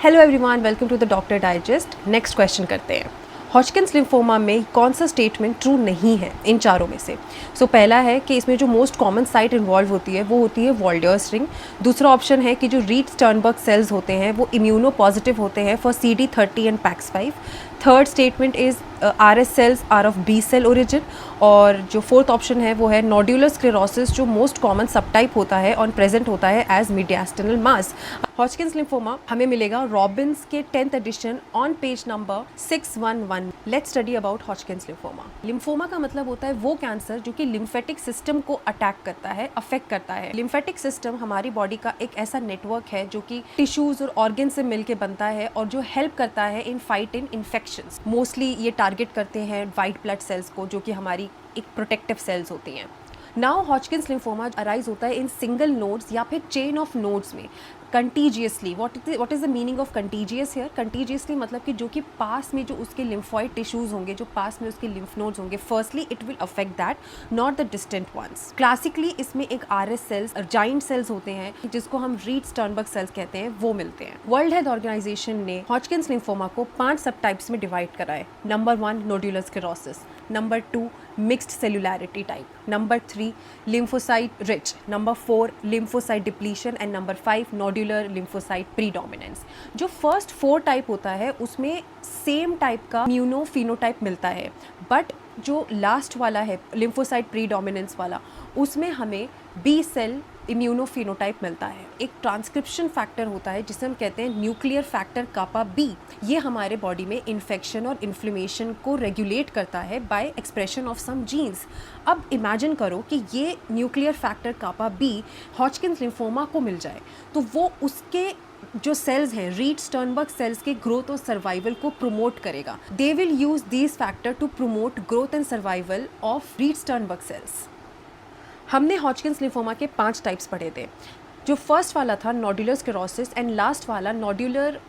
Hello everyone, welcome to the doctor digest. Next question करते हैं। हॉजकिंस lymphoma में कौन सा स्टेटमेंट ट्रू नहीं है इन चारों में से? पहला है कि इसमें जो मोस्ट कॉमन साइट इन्वॉल्व होती है वो होती है वॉल्डर्स रिंग। दूसरा ऑप्शन है कि जो रीड स्टर्नबर्ग सेल्स होते हैं वो इम्यूनो पॉजिटिव होते हैं for CD30 and PAX5। Third statement is RS cells are of B cell origin. और जो फोर्थ ऑप्शन है वो है नोड्यूलर स्क्लेरोसिस, जो मोस्ट कॉमन सबटाइप होता है और प्रेजेंट होता है as mediastinal mass. Hodgkin's lymphoma हमें मिलेगा रॉबिन्स के 10th edition on page number 611। Let's study about Hodgkin's lymphoma. Lymphoma का मतलब होता है वो कैंसर जो कि लिम्फेटिक सिस्टम को अटैक करता है, अफेक्ट करता है। लिम्फेटिक सिस्टम हमारी बॉडी का एक ऐसा नेटवर्क है जो कि टिश्यूज और ऑर्गन से मिलकर बनता है और जो हेल्प करता है in fight in infections. Mostly ये टारगेट करते हैं वाइट ब्लड सेल्स को, जो कि हमारी एक प्रोटेक्टिव सेल्स होती हैं। नाउ हॉजकिंस लिम्फोमा अराइज होता है इन सिंगल नोड्स या फिर चेन ऑफ नोड्स में contiguously. What is the meaning of contiguous here? Contiguously मतलब कि जो कि पास में जो उसके लिम्फॉइड टिश्यूज होंगे, जो पास में उसके लिम्फ नोड्स होंगे, firstly it will affect that, not the distant ones. Classically इसमें एक RS सेल्स, जाइंट सेल्स होते हैं जिसको हम रीड स्टर्नबर्ग सेल्स कहते हैं, वो मिलते हैं। वर्ल्ड हेल्थ ऑर्गेनाइजेशन ने हॉजकिंस लिम्फोमा को 5 सब टाइप्स में डिवाइड करा है। Number 1 nodular sclerosis, number 2 mixed cellularity type, number 3 lymphocyte rich, number 4 lymphocyte depletion and number 5 nodular lymphocyte predominance। जो फर्स्ट 4 टाइप होता है उसमें सेम टाइप का इम्यूनो फिनोटाइप मिलता है, बट जो लास्ट वाला है lymphocyte predominance वाला, उसमें हमें B सेल इम्यूनो फिनोटाइप मिलता है। एक ट्रांसक्रिप्शन फैक्टर होता है जिसे हम कहते हैं न्यूक्लियर फैक्टर कापा B। ये हमारे बॉडी में इन्फेक्शन और इन्फ्लेमेशन को रेगुलेट करता है by expression of some genes. अब इमेजिन करो कि ये nuclear factor kappa B Hodgkin's lymphoma को मिल जाए, तो वो उसके जो सेल्स हैं रीड स्टर्नबर्ग सेल्स के ग्रोथ और सर्वाइवल को प्रमोट करेगा। They will use these factor to promote growth and survival of Reed Sternberg cells. हमने हॉजकिंस लिम्फोमा के 5 टाइप्स पढ़े थे। जो फर्स्ट वाला था नोड्यूलर स्क्लेरोसिस एंड लास्ट वाला नोड्यूलर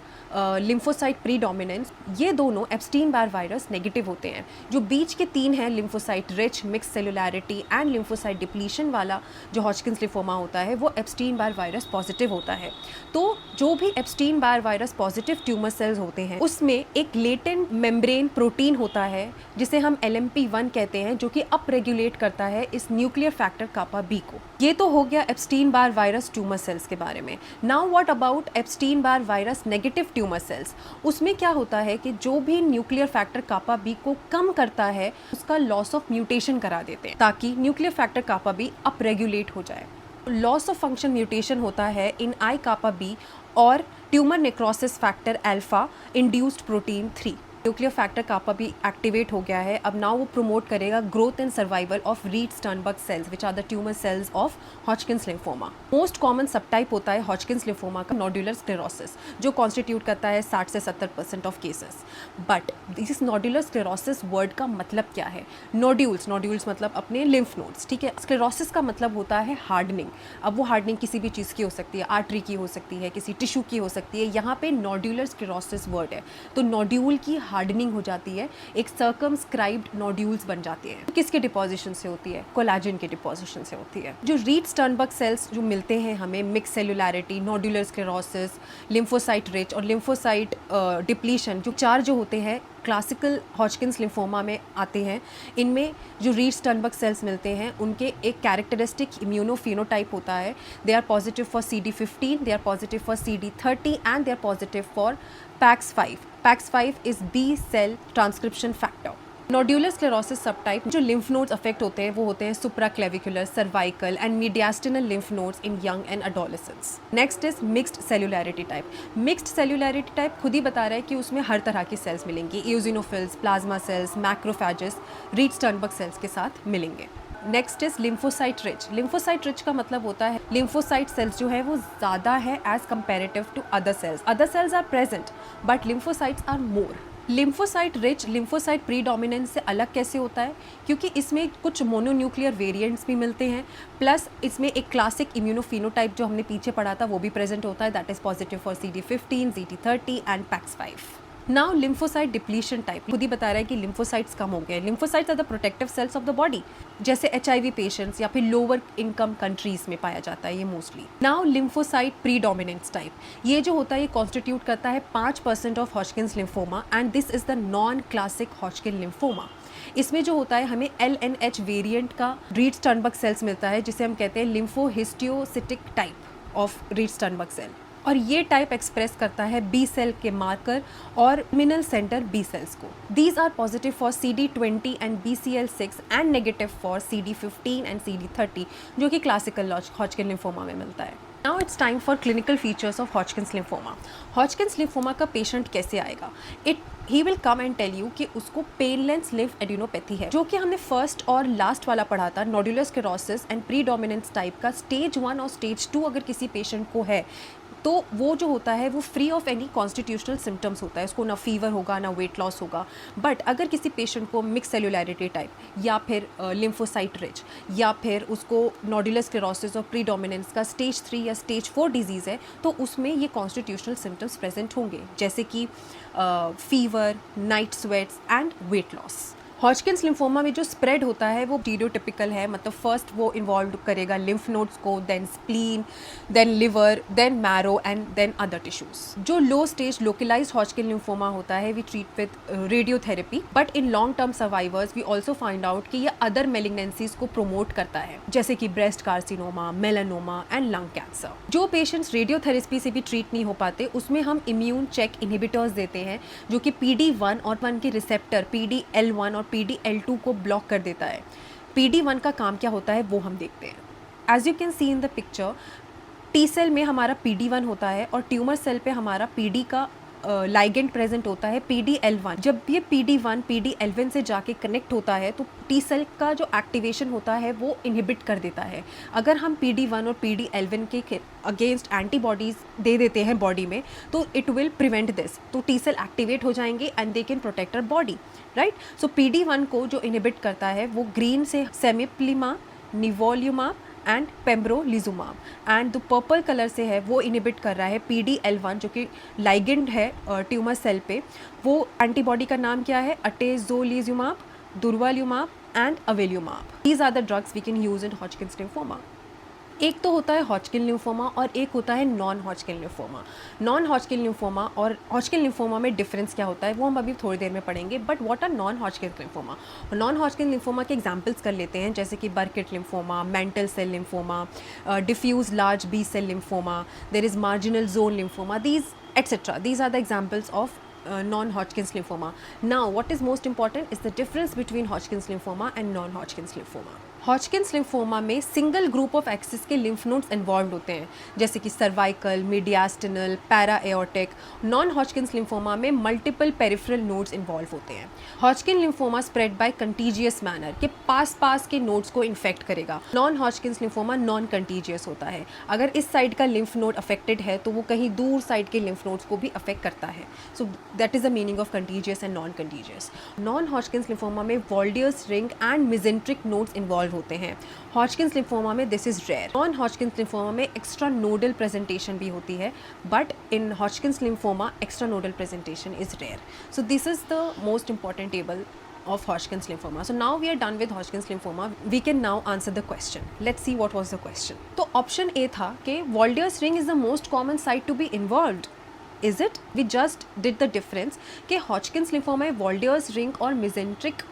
लिम्फोसाइट प्रीडोमिनेंस, ये दोनों एप्स्टीन बार वायरस नेगेटिव होते हैं। जो बीच के 3 हैं lymphocyte rich, mix cellularity and lymphocyte depletion वाला जो हॉजकिंस लिम्फोमा होता है वो एप्स्टीन बार वायरस पॉजिटिव होता है। तो जो भी Epstein Barr virus positive tumour cells होते हैं उसमें एक लेटेंट मेम्ब्रेन प्रोटीन होता है जिसे हम LMP1 कहते हैं, जो कि अप रेगुलेट करता है इस न्यूक्लियर फैक्टर कापा B को। ये तो हो गया Epstein Barr virus tumour cells के बारे में। Now what about Epstein Barr virus negative tumour cells? उसमें क्या होता है कि जो भी न्यूक्लियर फैक्टर कापा B को कम करता है उसका लॉस ऑफ म्यूटेशन करा देते हैं ताकि nuclear factor kappa B up regulate हो जाए। लॉस ऑफ फंक्शन म्यूटेशन होता है इन I कापा B और tumour necrosis factor alpha induced protein 3। Nuclear factor kappa भी एक्टिवेट हो गया है। अब नाउ वो प्रमोट करेगा growth and survival of Reed Sternberg cells which are the tumour cells of Hodgkin's lymphoma. Most common subtype होता है हॉजकिंस लिम्फोमा का नोड्यूलर स्क्लेरोसिस, जो कॉन्स्टिट्यूट करता है 60 से 70% of cases. But this nodular sclerosis word का मतलब क्या है? नोड्यूल्स मतलब अपने लिम्फ नोड्स, ठीक है। स्क्लेरोसिस का मतलब होता है हार्डनिंग। अब वो हार्डनिंग किसी भी चीज़ की हो सकती है, आर्टरी की हो सकती है, किसी टिश्यू की हो सकती है। यहाँ पे नोड्यूलर स्क्लेरोसिस वर्ड है, तो नोड्यूल की हार्डनिंग हो जाती है, एक सर्कमस्क्राइब्ड नोड्यूल्स बन जाती हैं। किसके डिपोजिशन से होती है? कोलाजन के डिपोजिशन से होती है। जो रीड स्टर्नबर्ग सेल्स जो मिलते हैं हमें, mix cellularity, nodular sclerosis, lymphocyte rich और लिम्फोसाइट डिप्लीशन, जो 4 जो होते हैं क्लासिकल हॉजकिंस लिम्फोमा में आते हैं। इनमें जो रीड स्टर्नबर्ग सेल्स मिलते हैं उनके एक कैरेक्टरिस्टिक इम्यूनो फिनोटाइप होता है। They are positive for CD15, they are positive for CD30 and they are positive for PAX5। PAX5 is B cell transcription factor. Nodular sclerosis subtype जो lymph nodes affect होते हैं वो होते हैं supraclavicular, cervical and mediastinal lymph nodes in young and adolescents. Next is mixed cellularity type. Mixed cellularity type खुद ही बता रहा है कि उसमें हर तरह की सेल्स मिलेंगी। Eosinophils, plasma cells, macrophages Reed Sternberg cells के साथ मिलेंगे। Next is lymphocyte rich. Lymphocyte rich का मतलब होता है लिम्फोसाइट सेल्स जो है वो ज़्यादा है as comparative to other cells. Other cells are present but lymphocytes are more. Lymphocyte rich lymphocyte predominance से अलग कैसे होता है? क्योंकि इसमें कुछ मोनोन्यूक्लियर वेरिएंट्स भी मिलते हैं, प्लस इसमें एक क्लासिक इम्यूनोफिनोटाइप जो हमने पीछे पढ़ा था वो भी प्रेजेंट होता है, that is positive for CD15, CD30 and PAX5। Now lymphocyte depletion type, खुद ही बता रहा है कि लिम्फोसाइट्स कम हो गए। Lymphocytes are the protective cells of the body, जैसे HIV पेशेंट्स या फिर लोअर इनकम कंट्रीज में पाया जाता है ये mostly. Now lymphocyte predominance type, ये जो होता है ये कॉन्स्टिट्यूट करता है 5% of Hodgkin's lymphoma and this is the non classic Hodgkin lymphoma. इसमें जो होता है हमें LNH वेरिएंट का रीड स्टर्नबर्ग सेल्स मिलता है, जिसे हम कहते हैं lymphohistiocytic type of Reed Sternberg cell, और ये टाइप एक्सप्रेस करता है बी सेल के मार्कर और मिनल सेंटर बी सेल्स को। These are positive for CD20 and BCL6 and negative for CD15 and CD30, जो कि क्लासिकल हॉजकिन लिम्फोमा में मिलता है। Now it's time for clinical features of Hodgkin's lymphoma. Hodgkin's lymphoma का patient कैसे आएगा? He will come and tell you कि उसको पेनलेस लिम्फ एडिनोपैथी है, जो कि हमने फर्स्ट और लास्ट वाला पढ़ा था, nodular sclerosis and predominance type का स्टेज 1 और स्टेज 2 अगर किसी पेशेंट को है तो वो जो होता है वो free of any constitutional symptoms होता है, उसको ना फीवर होगा ना वेट लॉस होगा। बट अगर किसी पेशेंट को मिक्स सेलुलैरिटी टाइप या फिर लिम्फोसाइट रिच या फिर उसको नोडुलर स्क्लेरोसिस और प्रीडोमिनेंस का स्टेज 3 या स्टेज 4 डिजीज़ है, तो उसमें ये कॉन्स्टिट्यूशनल सिम्टम्स प्रेजेंट होंगे, जैसे कि fever, night sweats and weight loss. Hodgkin's lymphoma में जो स्प्रेड होता है वो स्टीरियोटिपिकल है, मतलब फर्स्ट वो इन्वॉल्व करेगा लिम्फ नोड्स को, then spleen, then liver, then marrow and then other tissues. जो low stage localised Hodgkin lymphoma होता है we treat with radiotherapy, but in long term survivors we also find out कि ये other malignancies को promote करता है, जैसे कि breast carcinoma, melanoma and lung cancer. जो पेशेंट्स रेडियोथेरेपी से भी ट्रीट नहीं हो पाते उसमें हम इम्यून चेक इनहिबिटर्स देते हैं, जो कि PD1 और 1 के रिसेप्टर PDL1 और PDL2 को ब्लॉक कर देता है। PD1 का काम क्या होता है वो हम देखते हैं। As you can see in the picture, T cell में हमारा PD1 होता है और ट्यूमर सेल पे हमारा PD का लाइगेंड प्रेजेंट होता है PDL1। जब ये PD1 PDL1 से जाके कनेक्ट होता है तो टी सेल का जो एक्टिवेशन होता है वो इनहिबिट कर देता है। अगर हम PD1 और PDL1 के अगेंस्ट एंटीबॉडीज दे देते हैं बॉडी में तो इट विल प्रिवेंट दिस, तो टी सेल एक्टिवेट हो जाएंगे and they can protect our body, right. So PD1 को जो इनहिबिट करता है वो ग्रीन से cemiplimab, nivolumab and pembrolizumab, and जो पर्पल कलर से है वो इनहिबिट कर रहा है PDL1 जो कि लाइगेंड है ट्यूमर सेल पे। वो एंटीबॉडी का नाम क्या है? Atezolizumab, durvalumab and avelumab. These are the drugs we can use in Hodgkin's lymphoma. एक तो होता है हॉजकिन लिम्फोमा और एक होता है non Hodgkin lymphoma. Non Hodgkin lymphoma और हॉजकिन लिम्फोमा में डिफरेंस क्या होता है वो हम अभी थोड़ी देर में पढ़ेंगे। But what are non Hodgkin lymphoma? Non Hodgkin lymphoma के एग्जांपल्स कर लेते हैं, जैसे कि Burkitt lymphoma, mantle cell lymphoma, diffuse large B cell lymphoma, there is marginal zone lymphoma, these etcetera. These are the examples of non-Hodgkin's lymphoma. Now, what is most important is the difference between Hodgkin's lymphoma and non-Hodgkin's lymphoma. Hodgkin's lymphoma में single group of axis के lymph nodes involve होते हैं, जैसे कि cervical, mediastinal, para aortic. Non Hodgkin's lymphoma में multiple peripheral nodes involve होते हैं। Hodgkin lymphoma spread by contiguous manner, के पास के नोड्स को इन्फेक्ट करेगा। Non Hodgkin's lymphoma non contiguous होता है, अगर इस साइड का लिम्फ नोड अफेक्टेड है तो वो कहीं दूर साइड के लिम्फ नोड्स को भी अफेक्ट करता है। So that is the meaning of contiguous and non contiguous. Non Hodgkin's lymphoma में Waldeyer's ring and mesenteric nodes involve होते हैं। हॉजकिन्स लिम्फोमा में this is rare. Non Hodgkin's lymphoma में एक्स्ट्रा नोडल प्रेजेंटेशन भी होती है, but in Hodgkin's lymphoma extra nodal presentation is rare. So this is the most important table of Hodgkin's lymphoma. So now we are done with Hodgkin's lymphoma. We can now answer the question. Let's see what was the question. तो option A था कि Walde's ring is the most common site to be involved. Is it? We just did the difference कि Hodgkin's lymphoma में Walde's ring और mesenteric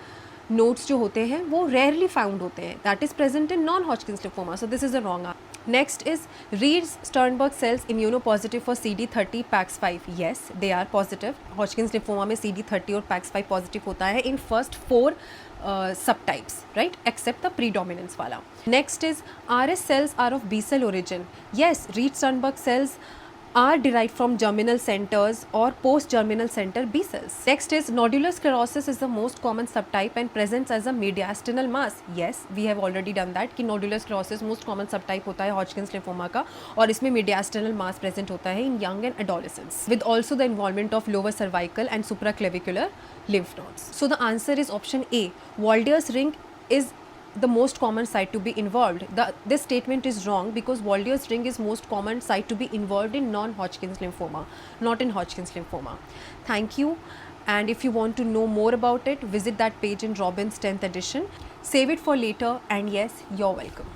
nodes जो होते हैं वो rarely found होते हैं. That is present in non-Hodgkin's lymphoma. So this is the wrong answer. Next is Reed-Sternberg cells immunopositive for CD30 PAX5. Yes, they are positive. Hodgkin's lymphoma में CD30 और PAX5 positive होता है in first 4 subtypes, right? Except the predominance वाला. Next is RS cells are of B cell origin. Yes, Reed-Sternberg cells are derived from germinal centers or post-germinal center B cells. Next is nodular sclerosis is the most common subtype and presents as a mediastinal mass. Yes, we have already done that कि nodular sclerosis most common subtype होता है Hodgkin's lymphoma का और इसमें mediastinal mass present होता है in young and adolescents with also the involvement of lower cervical and supraclavicular lymph nodes. So the answer is option A. Walde's ring is the most common site to be involved. This statement is wrong because Waldier's ring is most common site to be involved in non-Hodgkin's lymphoma, not in Hodgkin's lymphoma. Thank you. And if you want to know more about it, visit that page in Robbins 10th edition. Save it for later, and yes, you're welcome.